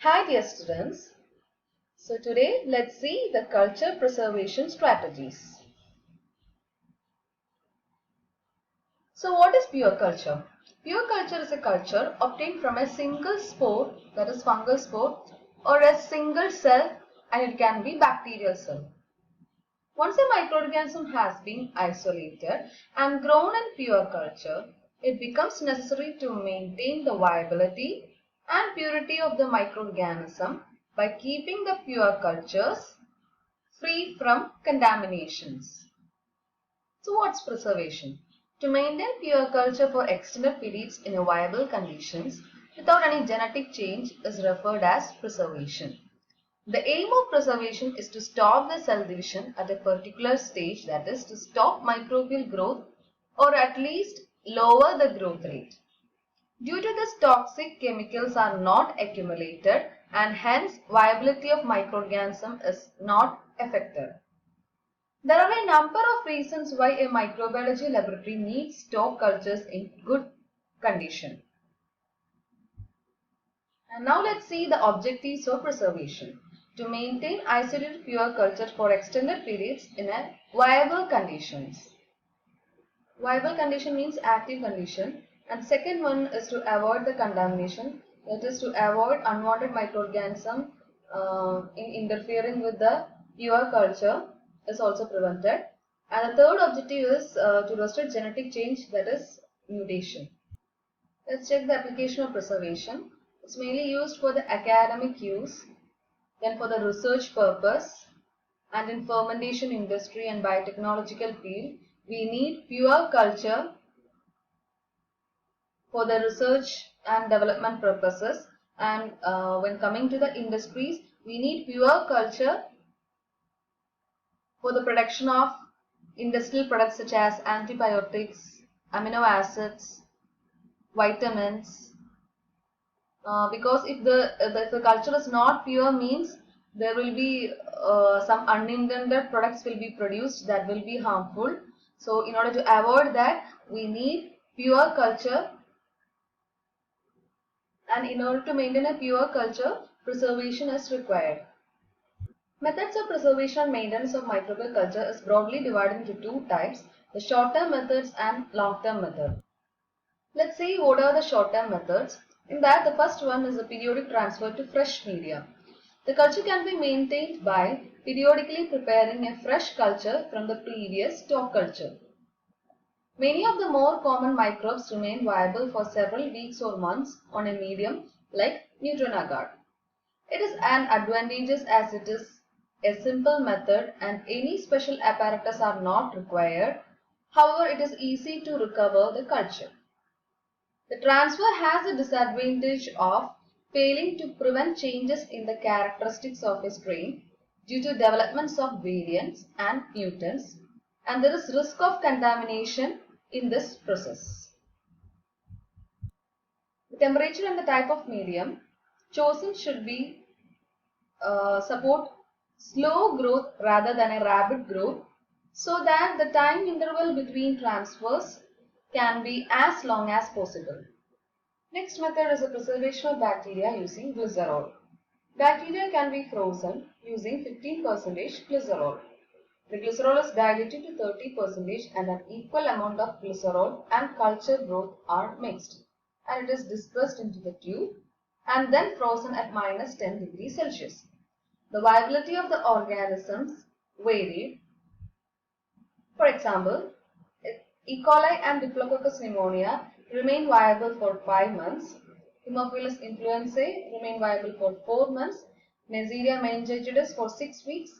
Hi dear students, so today let's see the culture preservation strategies. So what is pure culture? Pure culture is a culture obtained from a single spore, that is fungal spore, or a single cell, and it can be bacterial cell. Once a microorganism has been isolated and grown in pure culture, it becomes necessary to maintain the viability and purity of the microorganism by keeping the pure cultures free from contaminations. So what's preservation? To maintain pure culture for extended periods in a viable conditions without any genetic change is referred as preservation. The aim of preservation is to stop the cell division at a particular stage, that is to stop microbial growth or at least lower the growth rate. Due to this, toxic chemicals are not accumulated and hence viability of microorganism is not affected. There are a number of reasons why a microbiology laboratory needs stock cultures in good condition. And now let's see the objectives of preservation. To maintain isolated pure culture for extended periods in a viable conditions. Viable condition means active condition. And second one is to avoid the contamination. That is to avoid unwanted microorganism in interfering with the pure culture is also prevented. And the third objective is to restrict genetic change, that is mutation. Let's check the application of preservation. It's mainly used for the academic use, then for the research purpose, and in fermentation industry and biotechnological field, we need pure culture for the research and development purposes. And when coming to the industries, we need pure culture for the production of industrial products such as antibiotics, amino acids, vitamins. Because if the culture is not pure, means there will be some unintended products will be produced that will be harmful. So in order to avoid that, we need pure culture, and in order to maintain a pure culture, preservation is required. Methods of preservation and maintenance of microbial culture is broadly divided into two types, the short-term methods and long-term method. Let's see what are the short-term methods. In that, the first one is the periodic transfer to fresh media. The culture can be maintained by periodically preparing a fresh culture from the previous stock culture. Many of the more common microbes remain viable for several weeks or months on a medium like neutron agar. It is an advantageous as it is a simple method and any special apparatus are not required. However, it is easy to recover the culture. The transfer has the disadvantage of failing to prevent changes in the characteristics of a strain due to developments of variants and mutants, and there is risk of contamination in this process. The temperature and the type of medium chosen should be support slow growth rather than a rapid growth, so that the time interval between transfers can be as long as possible. Next method is the preservation of bacteria using glycerol. Bacteria can be frozen using 15% glycerol. The glycerol is diluted to 30% and an equal amount of glycerol and culture growth are mixed, and it is dispersed into the tube and then frozen at -10 degrees Celsius. The viability of the organisms varied. For example, E. coli and Diplococcus pneumonia remain viable for 5 months. Haemophilus influenzae remain viable for 4 months. Neisseria meningitidis for 6 weeks.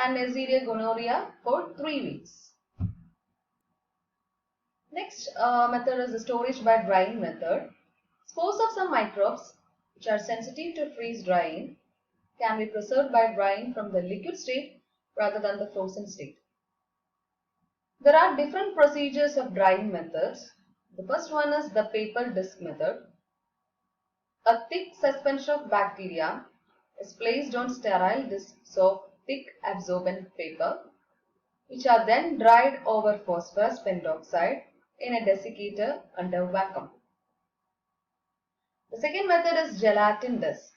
And Neisseria gonorrhea for 3 weeks. Next method is the storage by drying method. Spores of some microbes which are sensitive to freeze drying can be preserved by drying from the liquid state rather than the frozen state. There are different procedures of drying methods. The first one is the paper disc method. A thick suspension of bacteria is placed on sterile discs of thick absorbent paper, which are then dried over phosphorus pentoxide in a desiccator under vacuum. The second method is gelatin disc.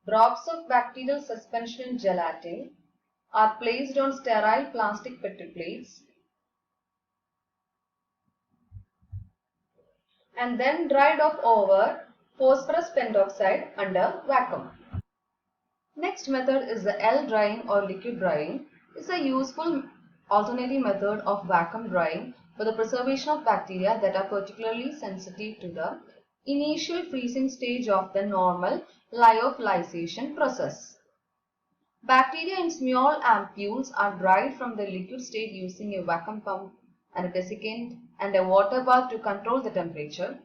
Drops of bacterial suspension in gelatin are placed on sterile plastic Petri plates and then dried off over phosphorus pentoxide under vacuum. Next method is the L drying or liquid drying. It's a useful alternative method of vacuum drying for the preservation of bacteria that are particularly sensitive to the initial freezing stage of the normal lyophilization process. Bacteria in small ampoules are dried from the liquid state using a vacuum pump and a desiccant and a water bath to control the temperature.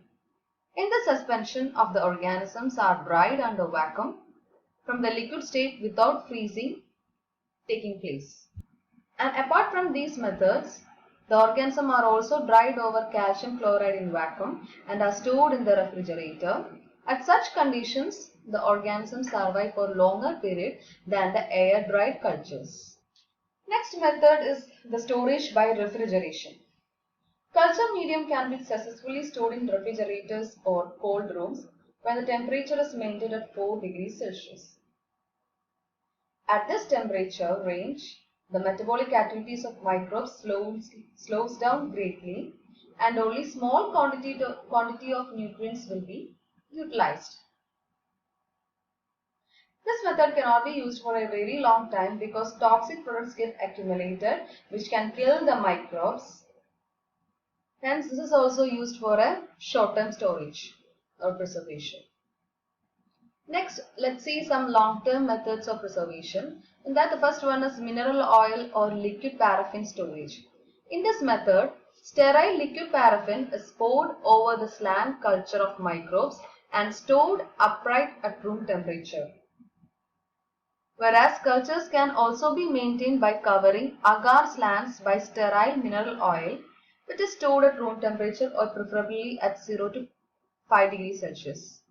In the suspension of the organisms are dried under vacuum from the liquid state without freezing taking place. And apart from these methods, the organisms are also dried over calcium chloride in vacuum and are stored in the refrigerator. At such conditions, the organisms survive for longer period than the air-dried cultures. Next method is the storage by refrigeration. Culture medium can be successfully stored in refrigerators or cold rooms when the temperature is maintained at 4 degrees Celsius. At this temperature range, the metabolic activities of microbes slows down greatly and only small quantity of nutrients will be utilized. This method cannot be used for a very long time because toxic products get accumulated which can kill the microbes. Hence, this is also used for a short-term storage or preservation. Next, let's see some long-term methods of preservation. In that, the first one is mineral oil or liquid paraffin storage. In this method, sterile liquid paraffin is poured over the slant culture of microbes and stored upright at room temperature. Whereas cultures can also be maintained by covering agar slants by sterile mineral oil, which is stored at room temperature or preferably at 0 to 5 degrees Celsius.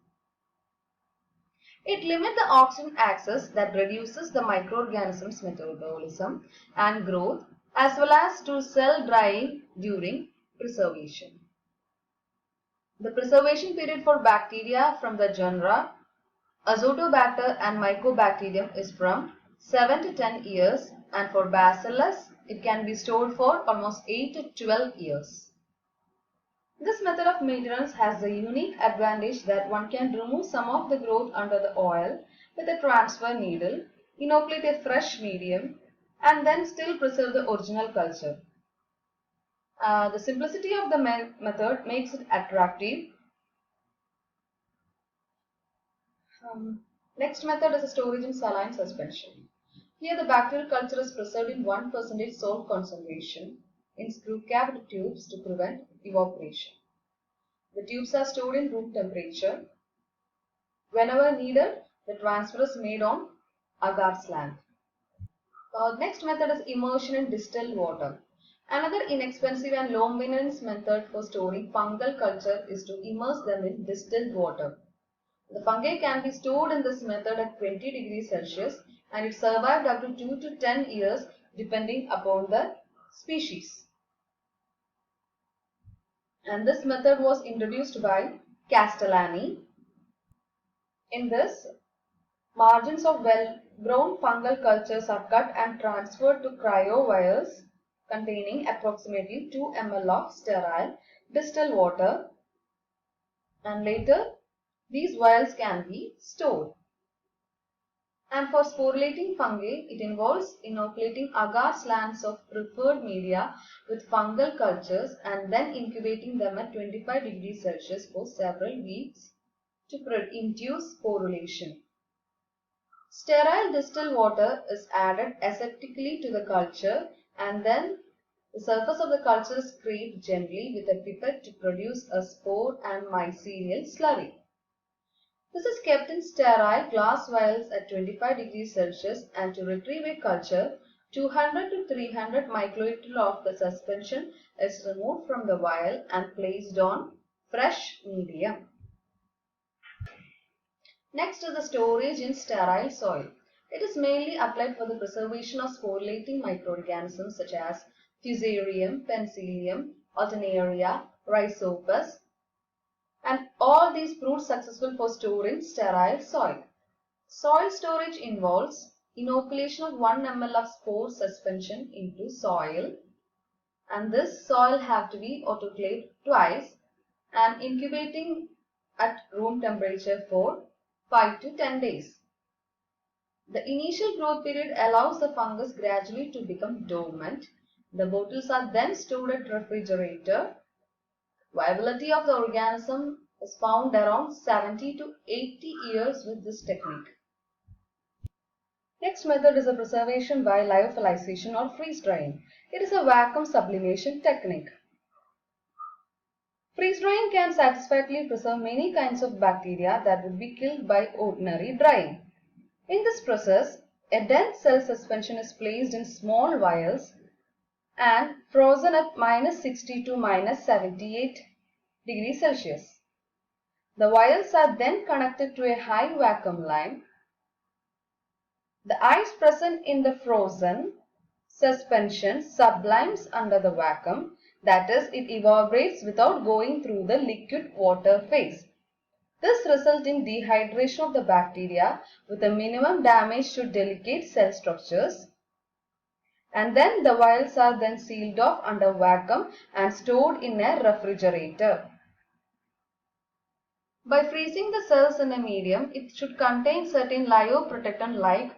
It limits the oxygen access that reduces the microorganisms' metabolism and growth as well as to cell drying during preservation. The preservation period for bacteria from the genera Azotobacter and Mycobacterium is from 7 to 10 years and for Bacillus it can be stored for almost 8 to 12 years. This method of maintenance has the unique advantage that one can remove some of the growth under the oil with a transfer needle, inoculate a fresh medium, and then still preserve the original culture. The simplicity of the method makes it attractive. Next method is storage in saline suspension. Here the bacterial culture is preserved in 1% salt concentration in screw-capped tubes to prevent evaporation. The tubes are stored in room temperature. Whenever needed, the transfer is made on agar slant. Next method is immersion in distilled water. Another inexpensive and low maintenance method for storing fungal culture is to immerse them in distilled water. The fungi can be stored in this method at 20 degrees Celsius and it survived up to 2 to 10 years depending upon the species. And this method was introduced by Castellani. In this, margins of well-grown fungal cultures are cut and transferred to cryo vials containing approximately 2 ml of sterile distilled water, and later these vials can be stored. And for sporulating fungi, it involves inoculating agar slants of preferred media with fungal cultures and then incubating them at 25 degrees Celsius for several weeks to induce sporulation. Sterile distilled water is added aseptically to the culture and then the surface of the culture is scraped gently with a pipette to produce a spore and mycelial slurry. This is kept in sterile glass vials at 25 degrees Celsius and to retrieve a culture, 200 to 300 microliter of the suspension is removed from the vial and placed on fresh medium. Next is the storage in sterile soil. It is mainly applied for the preservation of sporulating microorganisms such as Fusarium, Penicillium, Alternaria, Rhizopus, and all these proved successful for storing sterile soil. Soil storage involves inoculation of 1 ml of spore suspension into soil, and this soil have to be autoclaved twice and incubating at room temperature for 5 to 10 days. The initial growth period allows the fungus gradually to become dormant. The bottles are then stored at refrigerator. Viability of the organism is found around 70 to 80 years with this technique. Next method is a preservation by lyophilization or freeze drying. It is a vacuum sublimation technique. Freeze drying can satisfactorily preserve many kinds of bacteria that would be killed by ordinary drying. In this process, a dense cell suspension is placed in small vials and frozen at -60 to -78 degrees Celsius. The vials are then connected to a high vacuum line. The ice present in the frozen suspension sublimes under the vacuum, that is, it evaporates without going through the liquid water phase. This results in dehydration of the bacteria with a minimum damage to delicate cell structures. And then the vials are then sealed off under vacuum and stored in a refrigerator. By freezing the cells in a medium, it should contain certain lyoprotectant like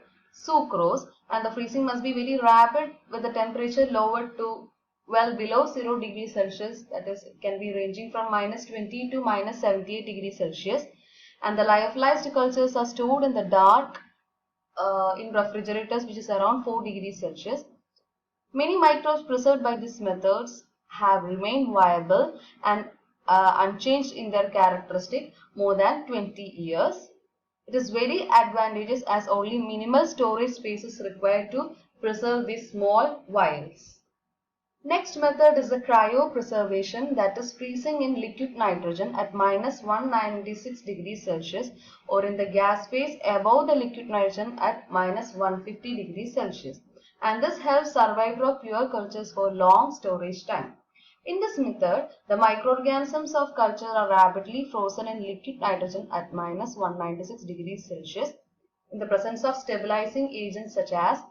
sucrose, and the freezing must be very rapid with the temperature lowered to well below 0 degrees Celsius, that is, it can be ranging from -20 to -78 degrees Celsius, and the lyophilized cultures are stored in the dark in refrigerators which is around 4 degrees Celsius. Many microbes preserved by these methods have remained viable and unchanged in their characteristic more than 20 years. It is very advantageous as only minimal storage space is required to preserve these small vials. Next method is the cryopreservation, that is freezing in liquid nitrogen at -196 degrees Celsius or in the gas phase above the liquid nitrogen at -150 degrees Celsius. And this helps survival of pure cultures for long storage time. In this method, the microorganisms of culture are rapidly frozen in liquid nitrogen at -196 degrees Celsius in the presence of stabilizing agents such as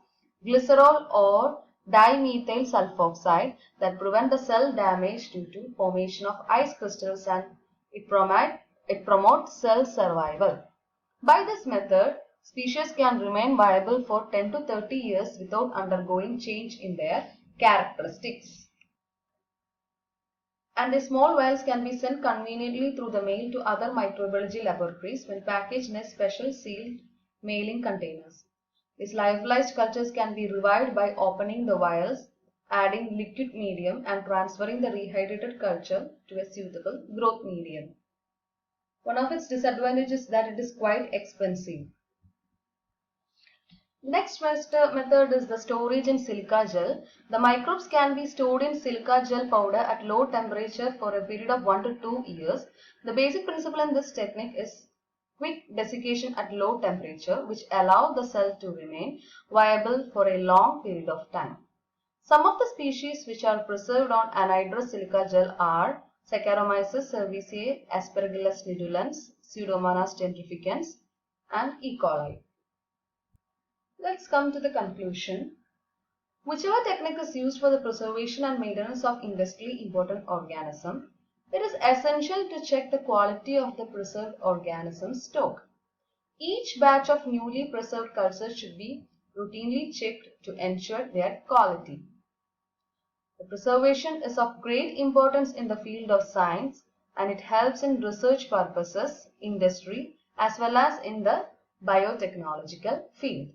glycerol or dimethyl sulfoxide that prevent the cell damage due to formation of ice crystals, and it promotes cell survival. By this method, species can remain viable for 10 to 30 years without undergoing change in their characteristics. And the small vials can be sent conveniently through the mail to other microbiology laboratories when packaged in a special sealed mailing containers. These lyophilized cultures can be revived by opening the vials, adding liquid medium and transferring the rehydrated culture to a suitable growth medium. One of its disadvantages is that it is quite expensive. Next method is the storage in silica gel. The microbes can be stored in silica gel powder at low temperature for a period of 1 to 2 years. The basic principle in this technique is quick desiccation at low temperature, which allow the cell to remain viable for a long period of time. Some of the species which are preserved on anhydrous silica gel are Saccharomyces cerevisiae, Aspergillus nidulans, Pseudomonas gentrificans, and E. coli. Let's come to the conclusion. Whichever technique is used for the preservation and maintenance of industrially important organism, it is essential to check the quality of the preserved organism stock. Each batch of newly preserved cultures should be routinely checked to ensure their quality. The preservation is of great importance in the field of science, and it helps in research purposes, industry, as well as in the biotechnological field.